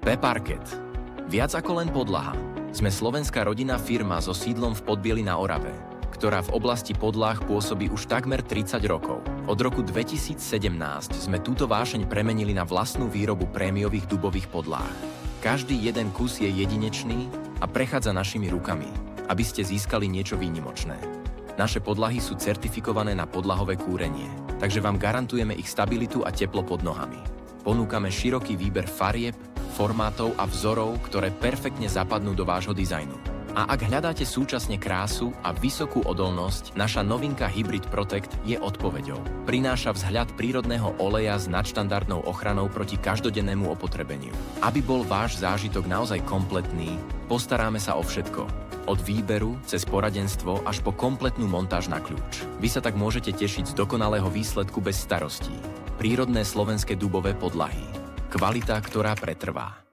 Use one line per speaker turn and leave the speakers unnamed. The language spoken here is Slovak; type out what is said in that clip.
P-Parket. Viac ako len podlaha. Sme slovenská rodinná firma so sídlom v Podbieli na Orave, ktorá v oblasti podláh pôsobí už takmer 30 rokov. Od roku 2017 sme túto vášeň premenili na vlastnú výrobu prémiových dubových podláh. Každý jeden kus je jedinečný a prechádza našimi rukami, aby ste získali niečo výnimočné. Naše podlahy sú certifikované na podlahové kúrenie, takže vám garantujeme ich stabilitu a teplo pod nohami. Ponúkame široký výber farieb, formátov a vzorov, ktoré perfektne zapadnú do vášho dizajnu. A ak hľadáte súčasne krásu a vysokú odolnosť, naša novinka Hybrid Protect je odpoveďou. Prináša vzhľad prírodného oleja s nadštandardnou ochranou proti každodennému opotrebeniu. Aby bol váš zážitok naozaj kompletný, postaráme sa o všetko. Od výberu, cez poradenstvo až po kompletnú montáž na kľúč. Vy sa tak môžete tešiť z dokonalého výsledku bez starostí. Prírodné slovenské dubové podlahy. Kvalita, ktorá pretrvá.